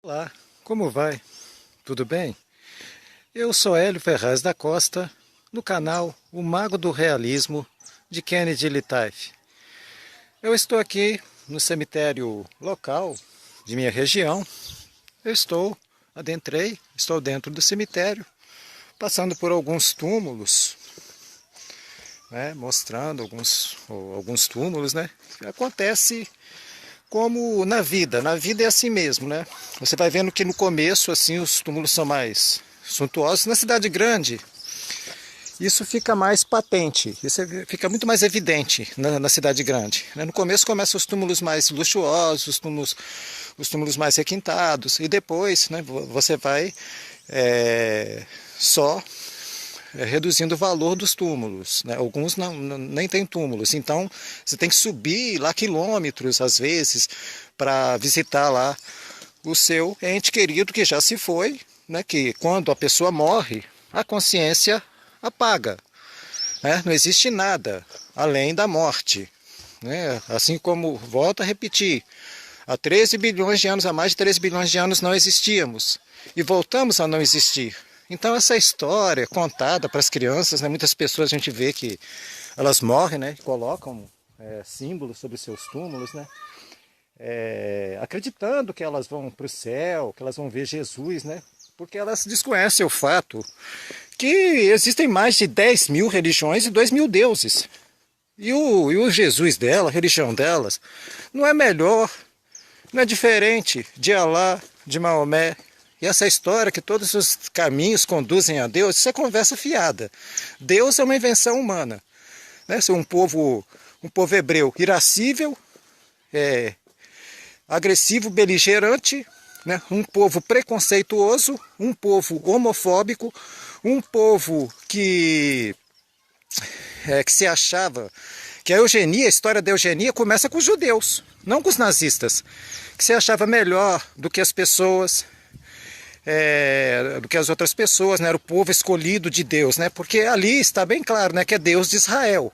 Olá, como vai? Tudo bem? Eu sou Hélio Ferraz da Costa, no canal O Mago do Realismo, de Kennedy Litaif. Eu estou aqui no cemitério local de minha região. Estou dentro do cemitério, passando por alguns túmulos, né, mostrando alguns túmulos, né? Acontece como na vida é assim mesmo, né? Você vai vendo que no começo, assim, os túmulos são mais suntuosos. Na cidade grande, isso fica mais patente, fica muito mais evidente na cidade grande, né? No começo começam os túmulos mais luxuosos, os túmulos mais requintados, e depois, né, você vai só reduzindo o valor dos túmulos, né? Alguns nem tem túmulos, então você tem que subir lá quilômetros às vezes para visitar lá o seu ente querido que já se foi, né? Que quando a pessoa morre, a consciência apaga, né? Não existe nada além da morte, né? Assim como, volto a repetir, há 13 bilhões de anos, há mais de 13 bilhões de anos não existíamos e voltamos a não existir. Então essa história contada para as crianças, né, muitas pessoas a gente vê que elas morrem, né, colocam símbolos sobre seus túmulos, né, acreditando que elas vão para o céu, que elas vão ver Jesus, né, porque elas desconhecem o fato que existem mais de 10 mil religiões e 2 mil deuses. E o Jesus dela, a religião delas, não é melhor, não é diferente de Alá, de Maomé. E essa história que todos os caminhos conduzem a Deus, isso é conversa fiada. Deus é uma invenção humana, né? Ser um povo hebreu irascível, agressivo, beligerante, né? Um povo preconceituoso, um povo homofóbico, um povo que se achava que a história da eugenia começa com os judeus, não com os nazistas, que se achava melhor do que as pessoas, do que as outras pessoas, né? Era o povo escolhido de Deus, né? Porque ali está bem claro, né, que é Deus de Israel.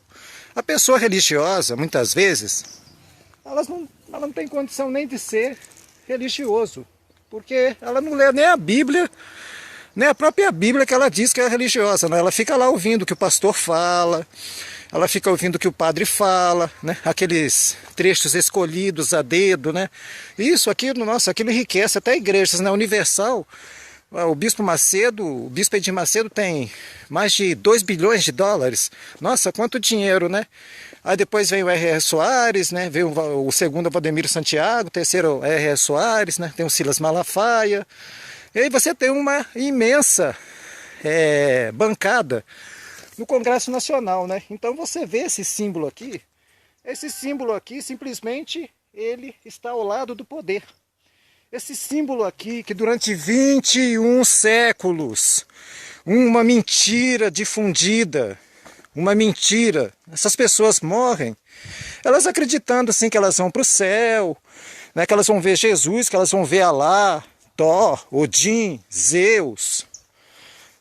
A pessoa religiosa, muitas vezes, ela não tem condição nem de ser religioso, porque ela não lê nem a Bíblia, nem a própria Bíblia que ela diz que é religiosa, né? Ela fica lá ouvindo o que o pastor fala, ela fica ouvindo o que o padre fala, né? Aqueles trechos escolhidos a dedo, né? Isso, aquilo, nossa, aquilo enriquece até igrejas, né? Universal, o bispo Edir Macedo tem mais de 2 bilhões de dólares. Nossa, quanto dinheiro, né? Aí depois vem o R.R. Soares, né? Vem o segundo, Valdemiro Santiago, o terceiro, R.R. Soares, né? Tem o Silas Malafaia. E aí você tem uma imensa bancada no Congresso Nacional, né? Então você vê esse símbolo aqui simplesmente ele está ao lado do poder. Esse símbolo aqui que durante 21 séculos, uma mentira difundida, uma mentira, essas pessoas morrem, elas acreditando assim que elas vão para o céu, né? Que elas vão ver Jesus, que elas vão ver Alá, Thor, Odin, Zeus,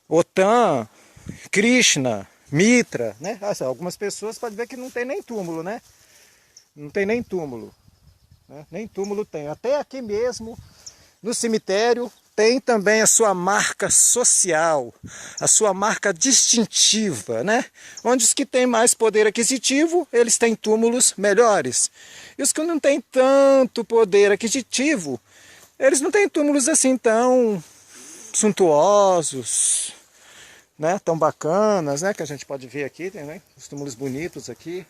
Otã, Krishna, Mitra, né? Algumas pessoas podem ver que não tem nem túmulo, né? Não tem nem túmulo, né? Nem túmulo tem. Até aqui mesmo, no cemitério, tem também a sua marca social, a sua marca distintiva, né? Onde os que têm mais poder aquisitivo, eles têm túmulos melhores. E os que não têm tanto poder aquisitivo, eles não têm túmulos assim tão suntuosos, né, tão bacanas, né, que a gente pode ver aqui, tem, né, os túmulos bonitos aqui.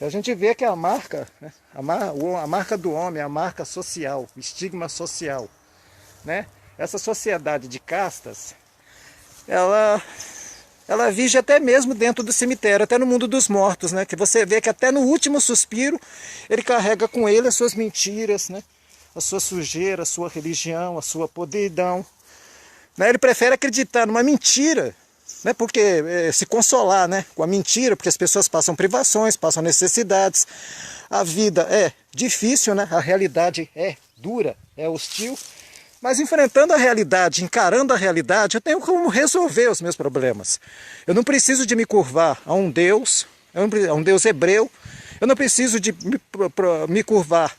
A gente vê que a marca, né, a marca do homem, a marca social, o estigma social, né, essa sociedade de castas, ela vige até mesmo dentro do cemitério, até no mundo dos mortos, né, que você vê que até no último suspiro ele carrega com ele as suas mentiras, né, a sua sujeira, a sua religião, a sua podridão. Ele prefere acreditar numa mentira, né, porque se consolar, né, com a mentira, porque as pessoas passam privações, passam necessidades, a vida é difícil, né, a realidade é dura, é hostil, mas enfrentando a realidade, encarando a realidade, eu tenho como resolver os meus problemas. Eu não preciso de me curvar a um Deus hebreu, eu não preciso de me curvar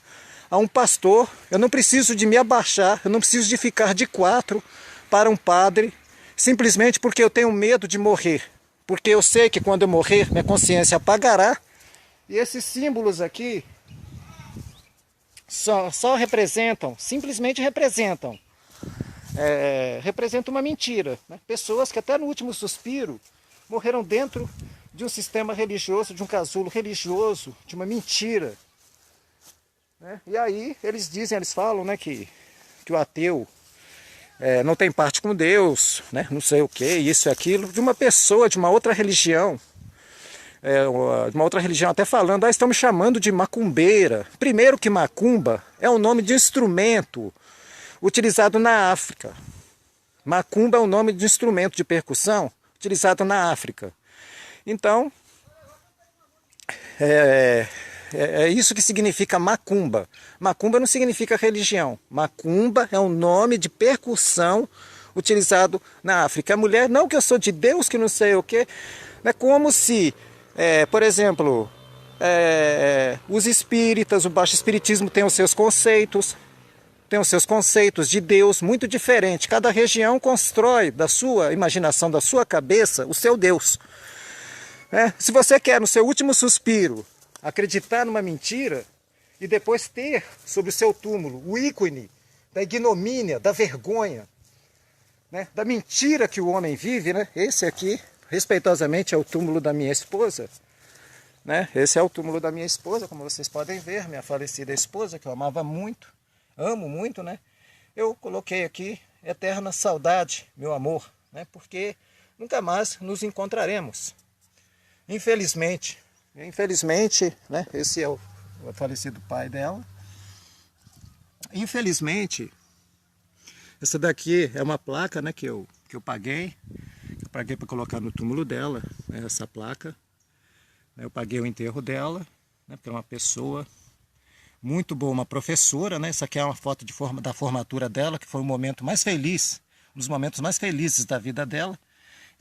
a um pastor, eu não preciso de me abaixar, eu não preciso de ficar de quatro para um padre, simplesmente porque eu tenho medo de morrer. Porque eu sei que quando eu morrer, minha consciência apagará. E esses símbolos aqui só representam, simplesmente representam. Representam uma mentira. Né? Pessoas que até no último suspiro morreram dentro de um sistema religioso, de um casulo religioso, de uma mentira. Né? E aí eles dizem, eles falam, né, que o ateu não tem parte com Deus, né, não sei o que, isso e aquilo, de uma pessoa, de uma outra religião. De uma outra religião até falando, estão me chamando de macumbeira. Primeiro que macumba é o nome de instrumento utilizado na África. Macumba é o nome de instrumento de percussão utilizado na África. Então, é isso que significa macumba. Macumba não significa religião. Macumba é um nome de percussão utilizado na África. A mulher, não que eu sou de Deus, que não sei o quê. É como se, por exemplo, os espíritas, o baixo espiritismo tem os seus conceitos. Tem os seus conceitos de Deus muito diferentes. Cada região constrói da sua imaginação, da sua cabeça, o seu Deus. Se você quer, no seu último suspiro, acreditar numa mentira e depois ter sobre o seu túmulo o ícone da ignomínia, da vergonha, né, da mentira que o homem vive, né? Esse aqui, respeitosamente, é o túmulo da minha esposa. Né? Esse é o túmulo da minha esposa, como vocês podem ver, minha falecida esposa, que eu amava muito, amo muito, né? Eu coloquei aqui eterna saudade, meu amor, né? Porque nunca mais nos encontraremos. Infelizmente, né? Esse é o falecido pai dela. Infelizmente, essa daqui é uma placa, né, que eu paguei. Eu paguei para colocar no túmulo dela, né, essa placa. Eu paguei o enterro dela, né, porque é uma pessoa muito boa, uma professora, né? Essa aqui é uma foto da formatura dela, que foi o momento mais feliz, um dos momentos mais felizes da vida dela.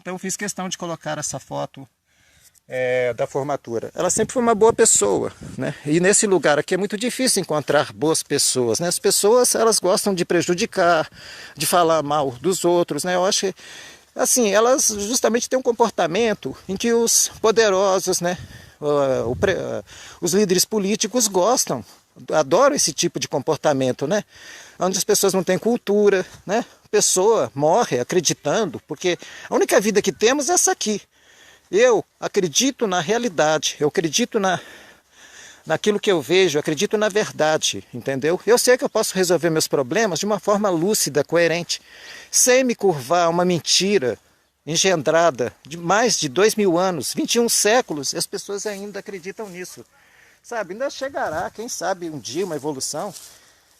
Então eu fiz questão de colocar essa foto da formatura. Ela sempre foi uma boa pessoa, né? E nesse lugar aqui é muito difícil encontrar boas pessoas, né? As pessoas, elas gostam de prejudicar, de falar mal dos outros, né? Eu acho que, assim, elas justamente têm um comportamento em que os poderosos, né? Os líderes políticos gostam, adoram esse tipo de comportamento, né? Onde as pessoas não têm cultura, né? A pessoa morre acreditando, porque a única vida que temos é essa aqui. Eu acredito na realidade, eu acredito naquilo que eu vejo, eu acredito na verdade, entendeu? Eu sei que eu posso resolver meus problemas de uma forma lúcida, coerente, sem me curvar a uma mentira engendrada de mais de 2000 anos, 21 séculos, e as pessoas ainda acreditam nisso. Sabe, ainda chegará, quem sabe, um dia, uma evolução,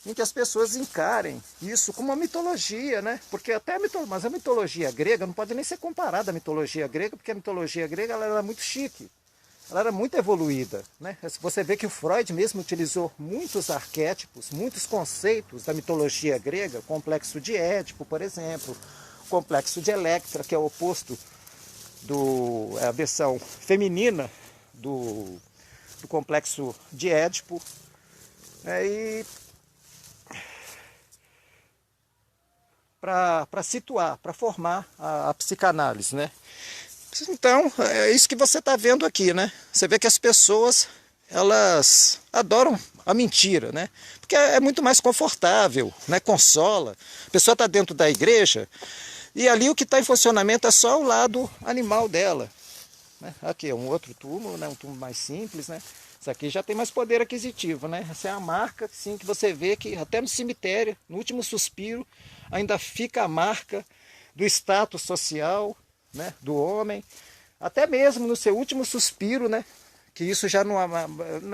em que as pessoas encarem isso como uma mitologia, né? Porque até mas a mitologia grega não pode nem ser comparada à mitologia grega, porque a mitologia grega ela era muito chique, ela era muito evoluída, né? Você vê que o Freud mesmo utilizou muitos arquétipos, muitos conceitos da mitologia grega, o complexo de Édipo, por exemplo, o complexo de Electra, que é o oposto a versão feminina do complexo de Édipo, e para situar, para formar a psicanálise, né? Então, é isso que você está vendo aqui, né? Você vê que as pessoas, elas adoram a mentira, né? Porque é muito mais confortável, né? Consola. A pessoa está dentro da igreja e ali o que está em funcionamento é só o lado animal dela. Né? Aqui é um outro túmulo, né? Um túmulo mais simples, né? Isso aqui já tem mais poder aquisitivo, né? Essa é a marca, sim, que você vê que até no cemitério, no último suspiro, ainda fica a marca do status social, né, do homem, até mesmo no seu último suspiro, né, que isso já não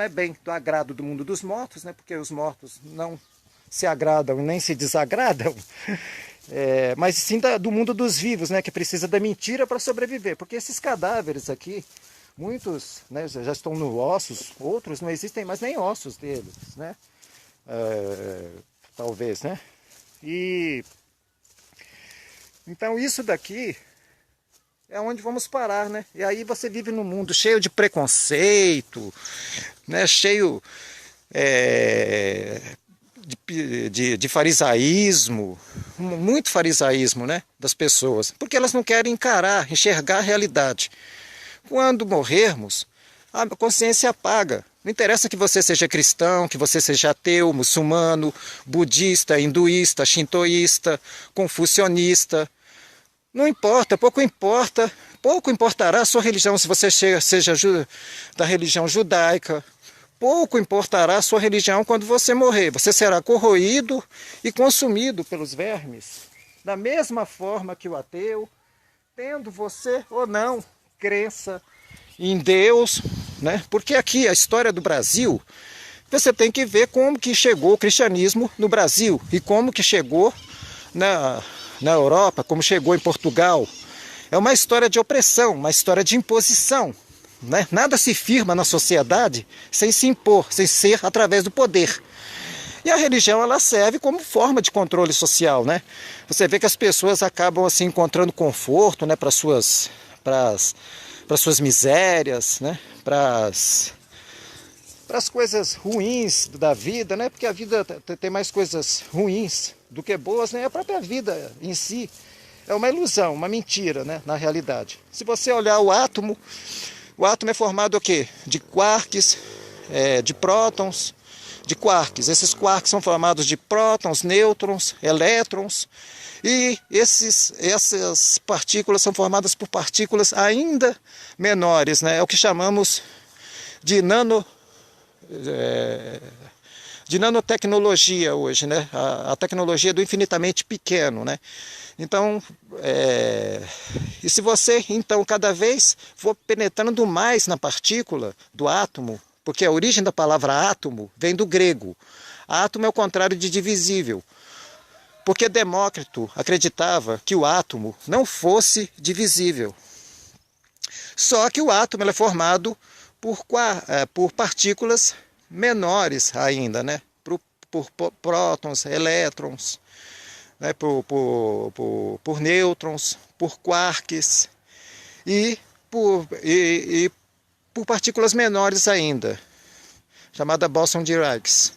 é bem do agrado do mundo dos mortos, né, porque os mortos não se agradam nem se desagradam, mas sim do mundo dos vivos, né, que precisa da mentira para sobreviver, porque esses cadáveres aqui, muitos, né, já estão no ossos, outros não existem mais nem ossos deles, né, talvez, né, e então isso daqui é onde vamos parar, né? E aí você vive num mundo cheio de preconceito, né? Cheio de farisaísmo, muito farisaísmo, né, das pessoas, porque elas não querem encarar, enxergar a realidade. Quando morrermos, a consciência apaga. Não interessa que você seja cristão, que você seja ateu, muçulmano, budista, hinduísta, shintoísta, confucionista. Não importa, pouco importará a sua religião, se você seja da religião judaica. Pouco importará a sua religião quando você morrer. Você será corroído e consumido pelos vermes. Da mesma forma que o ateu, tendo você ou não crença em Deus, né? Porque aqui a história do Brasil, você tem que ver como que chegou o cristianismo no Brasil e como que chegou na Europa, como chegou em Portugal. É uma história de opressão, uma história de imposição, né? Nada se firma na sociedade sem se impor, sem ser através do poder. E a religião, ela serve como forma de controle social, né? Você vê que as pessoas acabam assim encontrando conforto, né, para suas misérias, né, para as coisas ruins da vida, né? Porque a vida tem mais coisas ruins do que boas, né? A própria vida em si é uma ilusão, uma mentira, né, na realidade. Se você olhar o átomo é formado o quê? De quarks, de prótons, de quarks. Esses quarks são formados de prótons, nêutrons, elétrons, e essas partículas são formadas por partículas ainda menores, né? É o que chamamos de nanotecnologia hoje, né? A tecnologia do infinitamente pequeno, né? Então, e se você, então, cada vez for penetrando mais na partícula do átomo, porque a origem da palavra átomo vem do grego. Átomo é o contrário de divisível. Porque Demócrito acreditava que o átomo não fosse divisível. Só que o átomo é formado por partículas menores ainda, né? Por prótons, elétrons, né? por nêutrons, por quarks e por partículas menores ainda, chamada Boson Diracs.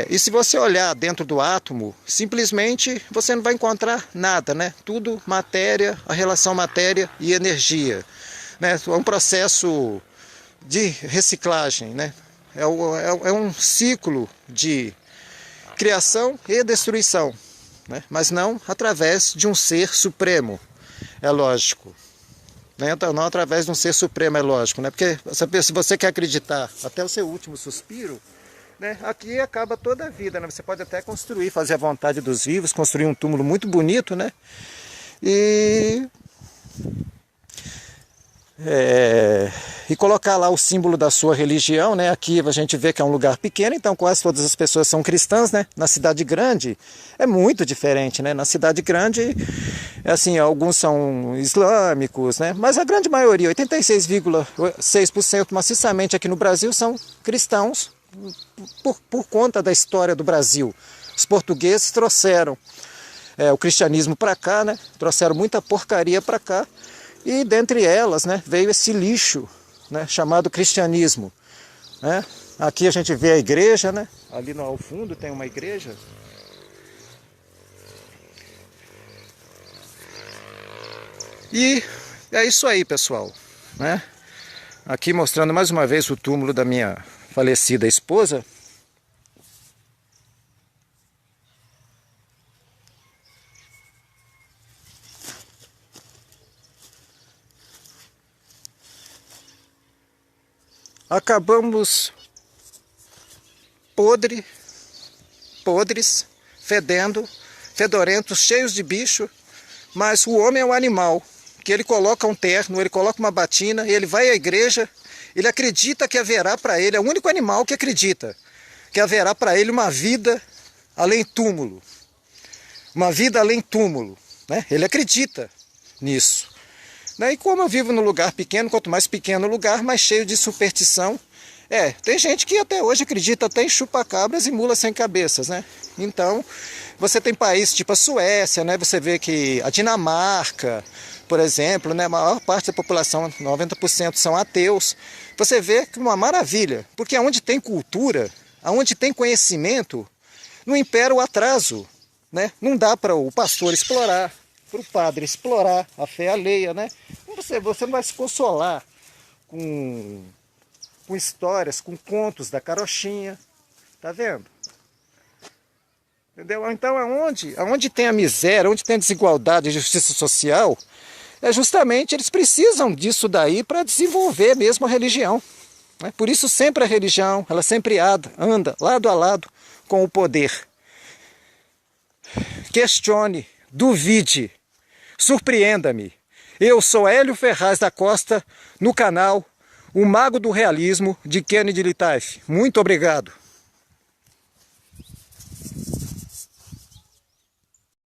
E se você olhar dentro do átomo, simplesmente você não vai encontrar nada, né? Tudo matéria, a relação matéria e energia, né? É um processo de reciclagem, né? É um ciclo de criação e destruição, né? Mas não através de um ser supremo, é lógico. Não através de um ser supremo, é lógico, né? Porque se você quer acreditar até o seu último suspiro, né, aqui acaba toda a vida, né? Você pode até construir, fazer a vontade dos vivos, construir um túmulo muito bonito, né? E colocar lá o símbolo da sua religião, né? Aqui a gente vê que é um lugar pequeno, então quase todas as pessoas são cristãs, né? Na cidade grande é muito diferente, né? Na cidade grande, assim, alguns são islâmicos, né? Mas a grande maioria, 86,6% maciçamente aqui no Brasil, são cristãos por conta da história do Brasil. Os portugueses trouxeram o cristianismo para cá, né? Trouxeram muita porcaria para cá. E dentre elas, né, veio esse lixo, né, chamado cristianismo, né? Aqui a gente vê a igreja, né? Ali ao fundo tem uma igreja. E é isso aí, pessoal, né? Aqui mostrando mais uma vez o túmulo da minha falecida esposa. Acabamos podres, fedorentos, cheios de bicho, mas o homem é um animal, que ele coloca um terno, ele coloca uma batina, ele vai à igreja, ele acredita que haverá para ele, é o único animal que acredita, que haverá para ele uma vida além túmulo, uma vida além túmulo, né? Ele acredita nisso. E como eu vivo num lugar pequeno, quanto mais pequeno o lugar, mais cheio de superstição Tem gente que até hoje acredita até em chupacabras e mulas sem cabeças, né? Então, você tem países tipo a Suécia, né? Você vê que a Dinamarca, por exemplo, né? A maior parte da população, 90% são ateus. Você vê que é uma maravilha, porque onde tem cultura, onde tem conhecimento, não impera o atraso, né? Não dá para o pastor explorar, para o padre explorar a fé alheia, né? Você não vai se consolar com histórias, com contos da carochinha, tá vendo? Entendeu? Então, aonde tem a miséria, onde tem a desigualdade e justiça social, justamente eles precisam disso daí para desenvolver mesmo a religião. Né? Por isso sempre a religião, ela sempre anda lado a lado com o poder. Questione, duvide, surpreenda-me. Eu sou Hélio Ferraz da Costa, no canal O Mago do Realismo, de Kennedy Litaif. Muito obrigado.